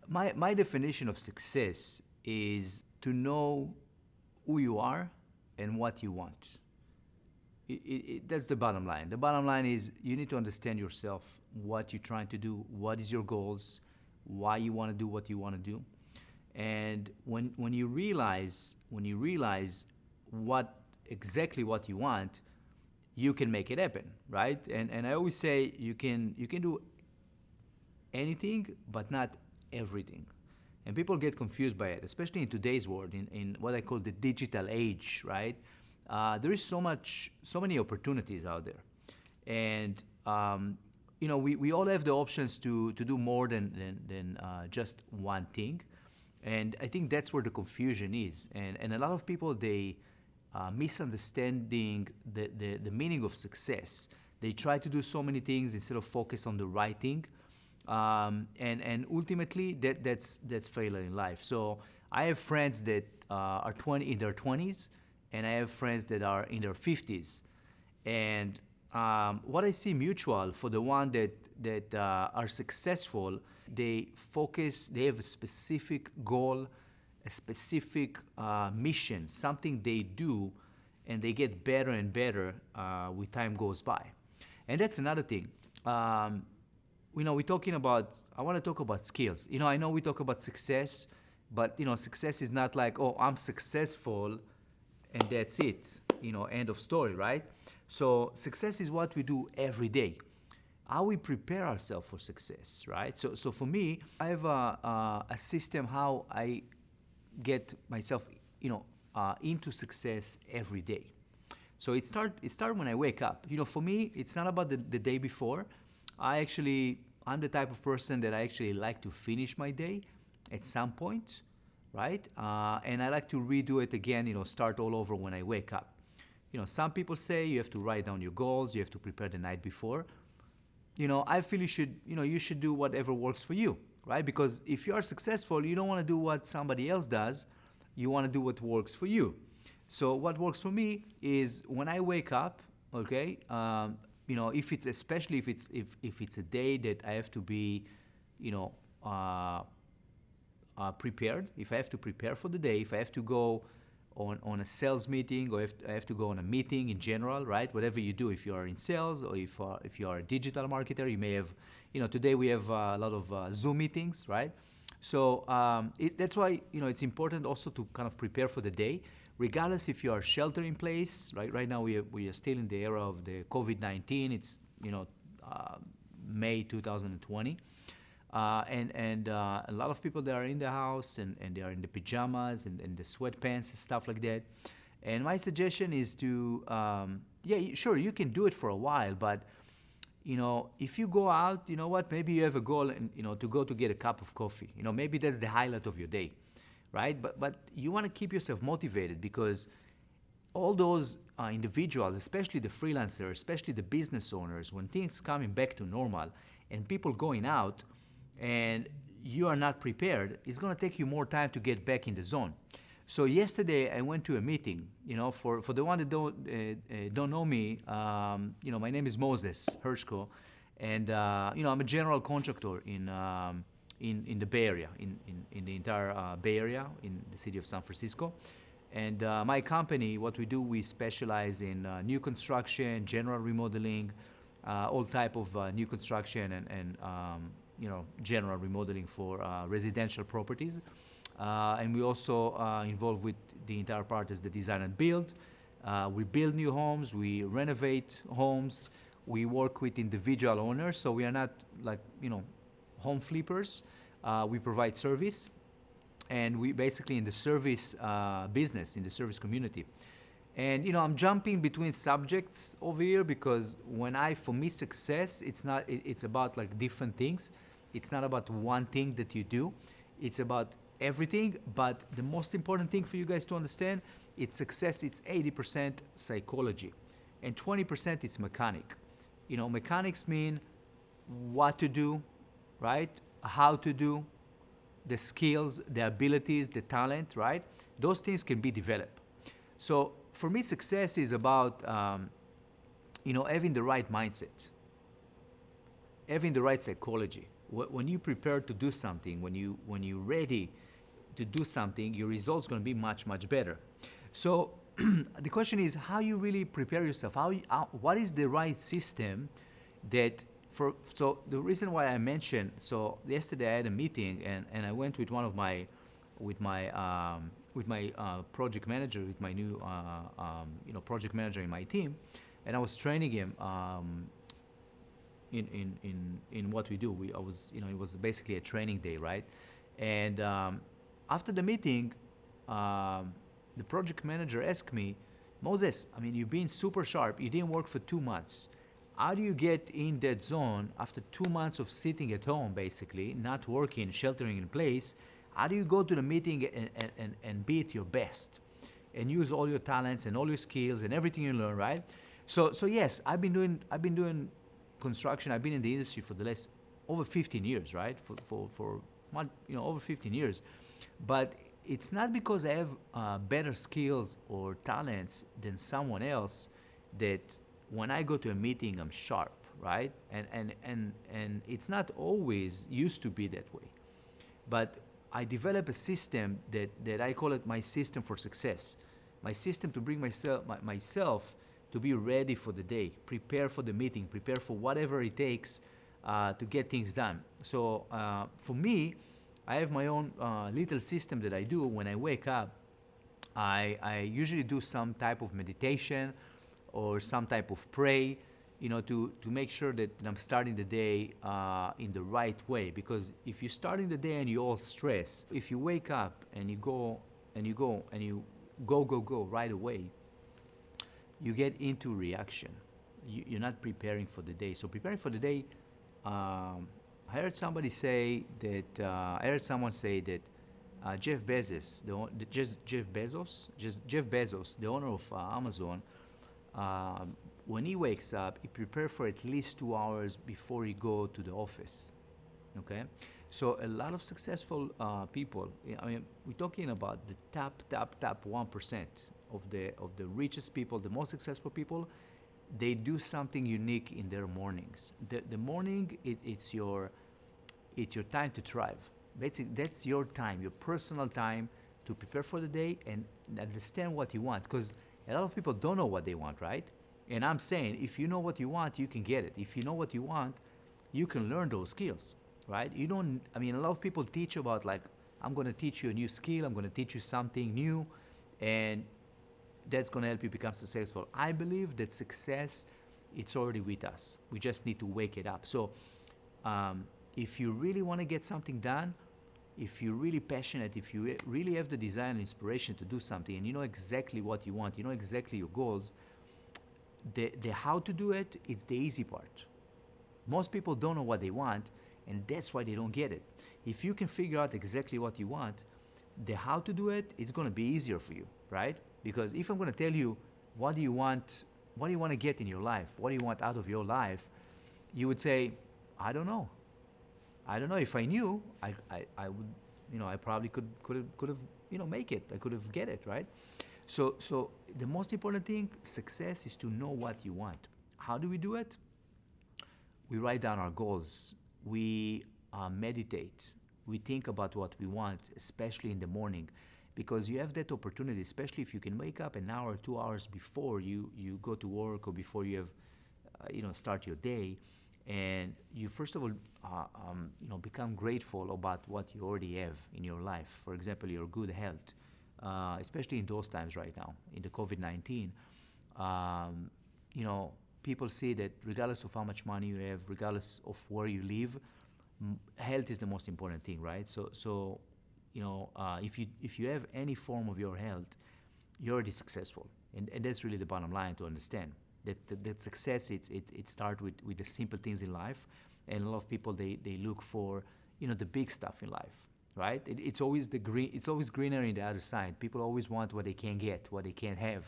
My definition of success is to know who you are and what you want. That's the bottom line. The bottom line is you need to understand yourself, what you're trying to do, what is your goals, why you want to do what you want to do. And when you realize what exactly what you want, you can make it happen, right? And I always say you can do anything but not everything. And people get confused by it, especially in today's world, in what I call the digital age, right? There is so many opportunities out there. And, we all have the options to do more than just one thing. And I think that's where the confusion is. And a lot of people, they misunderstanding the meaning of success. They try to do so many things instead of focus on the right thing. And ultimately that's failure in life. So I have friends that are in their 20s, and I have friends that are in their 50s. And what I see mutual for the one that are successful, they have a specific goal, a specific mission, something they do, and they get better and better with time goes by. And that's another thing. We're talking about, I want to talk about skills. I know we talk about success, but, success is not like, oh, I'm successful and that's it, end of story, right? So success is what we do every day, how we prepare ourselves for success, right? So for me, I have a system how I get myself, into success every day. So it start when I wake up. For me, it's not about the day before. I'm the type of person that I actually like to finish my day at some point, right? And I like to redo it again, start all over when I wake up. Some people say you have to write down your goals, you have to prepare the night before. I feel you should do whatever works for you, right? Because if you are successful, you don't want to do what somebody else does. You want to do what works for you. So what works for me is when I wake up, okay, if it's a day that I have to be, prepared. If I have to prepare for the day, if I have to go on a sales meeting, or if I have to go on a meeting in general, right? Whatever you do, if you are in sales or if you are a digital marketer, you may have, today we have a lot of Zoom meetings, right? So that's why it's important also to kind of prepare for the day, regardless if you are shelter in place. Right now we are still in the era of the COVID-19. It's May 2020. And a lot of people that are in the house and they are in the pajamas and the sweatpants and stuff like that. And my suggestion is to, sure, you can do it for a while, but if you go out, maybe you have a goal and, to go to get a cup of coffee. Maybe that's the highlight of your day, right? But you want to keep yourself motivated, because all those individuals, especially the freelancers, especially the business owners, when things coming back to normal and people going out, and you are not prepared, it's going to take you more time to get back in the zone. So yesterday I went to a meeting. For the one that don't know me, my name is Moses Hershko, and I'm a general contractor in the Bay Area, in the entire Bay Area, in the city of San Francisco. And my company, what we do, we specialize in new construction, general remodeling, all type of new construction and general remodeling for residential properties. And we also involved with the entire part is the design and build. We build new homes, we renovate homes, we work with individual owners, so we are not like, home flippers. We provide service, and we basically in the service business, in the service community. And I'm jumping between subjects over here, because for me success, it's about like different things. It's not about one thing that you do. It's about everything. But the most important thing for you guys to understand, it's success. It's 80% psychology, and 20% it's mechanic. Mechanics mean what to do, right? How to do, the skills, the abilities, the talent, right? Those things can be developed. So for me, success is about, having the right mindset, having the right psychology, when you prepare to do something, when you're ready to do something, your results going to be much better. So the question is how you really prepare yourself. What is the right system that for? So the reason why I mentioned, so yesterday I had a meeting and I went with one of my with my project manager, with my new project manager in my team, and I was training him in what we do. It was basically a training day, right? And after the meeting, the project manager asked me, Moses, I mean, you've been super sharp. You didn't work for 2 months. How do you get in that zone after 2 months of sitting at home, basically, not working, sheltering in place? How do you go to the meeting and be at your best and use all your talents and all your skills and everything you learn, right? So yes, I've been doing construction. I've been in the industry for the last over 15 years, right? For over 15 years. But it's not because I have better skills or talents than someone else that when I go to a meeting, I'm sharp, right? And it's not always used to be that way. But I develop a system that I call it my system for success. My system to bring myself to be ready for the day, prepare for the meeting, prepare for whatever it takes to get things done. So for me, I have my own little system that I do when I wake up. I usually do some type of meditation or some type of pray, to make sure that I'm starting the day in the right way. Because if you're starting the day and you're all stressed, if you wake up and you go right away, you get into reaction. You're not preparing for the day. So preparing for the day, I heard someone say that Jeff Bezos, the owner of Amazon, when he wakes up, he prepares for at least 2 hours before he go to the office. Okay, so a lot of successful people. I mean, we're talking about the top 1% of the richest people, the most successful people. They do something unique in their mornings. The morning, it's your time to thrive. Basically, that's your time, your personal time to prepare for the day and understand what you want. Because a lot of people don't know what they want, right? And I'm saying, if you know what you want, you can get it. If you know what you want, you can learn those skills, right? A lot of people teach about, like, I'm going to teach you a new skill, I'm going to teach you something new, and that's going to help you become successful. I believe that success, it's already with us. We just need to wake it up. So if you really want to get something done, if you're really passionate, if you really have the desire and inspiration to do something, and you know exactly what you want, you know exactly your goals, the how to do it, it's the easy part. Most people don't know what they want, and that's why they don't get it. If you can figure out exactly what you want, the how to do it, it's going to be easier for you, right? Because if I'm going to tell you what do you want to get in your life, what do you want out of your life, you would say, I don't know. If I knew, I would, I probably could have, make it. I could have get it, right? So the most important thing, success, is to know what you want. How do we do it? We write down our goals. We meditate. We think about what we want, especially in the morning, because you have that opportunity, especially if you can wake up an hour, 2 hours before you go to work or before you have, start your day. And you first of all, become grateful about what you already have in your life. For example, your good health, especially in those times right now, in the COVID-19. People see that regardless of how much money you have, regardless of where you live, health is the most important thing, right? So if you have any form of your health, you're already successful, and that's really the bottom line to understand. That success, it starts with the simple things in life, and a lot of people they look for the big stuff in life, right? It's always greener in the other side. People always want what they can't get, what they can't have,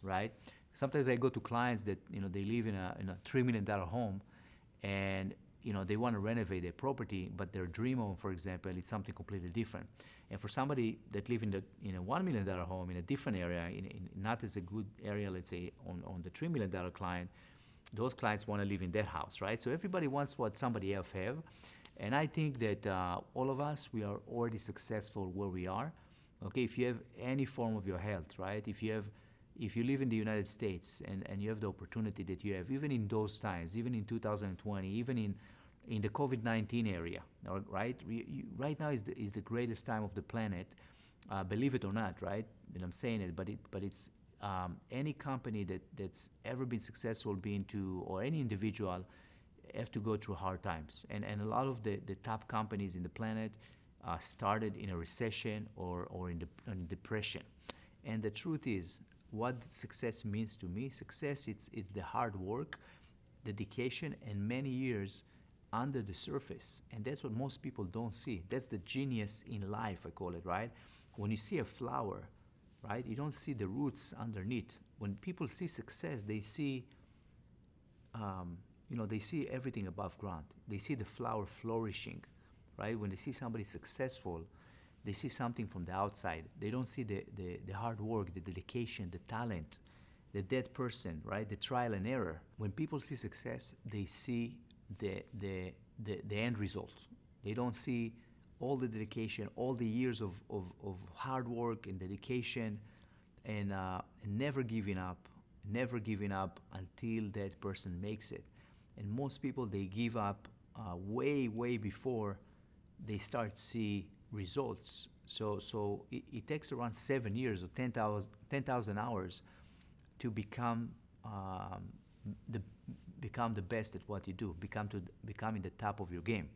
right? Sometimes I go to clients that they live in a $3 million home, and they want to renovate their property, but their dream home, for example, is something completely different. And for somebody that live in a $1 million home in a different area, in not as a good area, let's say on the $3 million client, those clients want to live in their house, right? So everybody wants what somebody else have. And I think that all of us, we are already successful where we are. Okay, if you have any form of your health, right? If you live in the United States and you have the opportunity that you have, even in those times, even in 2020, even in the COVID-19 area, right? Right now is the greatest time of the planet, believe it or not, right? And I'm saying it, but it's any company that's ever been successful or any individual have to go through hard times. And a lot of the top companies in the planet started in a recession or in depression. And the truth is, what success means to me, success, it's the hard work, dedication, and many years under the surface. And that's what most people don't see. That's the genius in life, I call it, right? When you see a flower, right, you don't see the roots underneath. When people see success, they see, they see everything above ground. They see the flower flourishing, right? When they see somebody successful, they see something from the outside. They don't see the hard work, the dedication, the talent, the dead person, right? The trial and error. When people see success, they see the end result. They don't see all the dedication, all the years of hard work and dedication, and never giving up until that person makes it. And most people, they give up way before they start to see results. So it takes around 7 years or 10,000 hours to become the best at what you do, becoming the top of your game.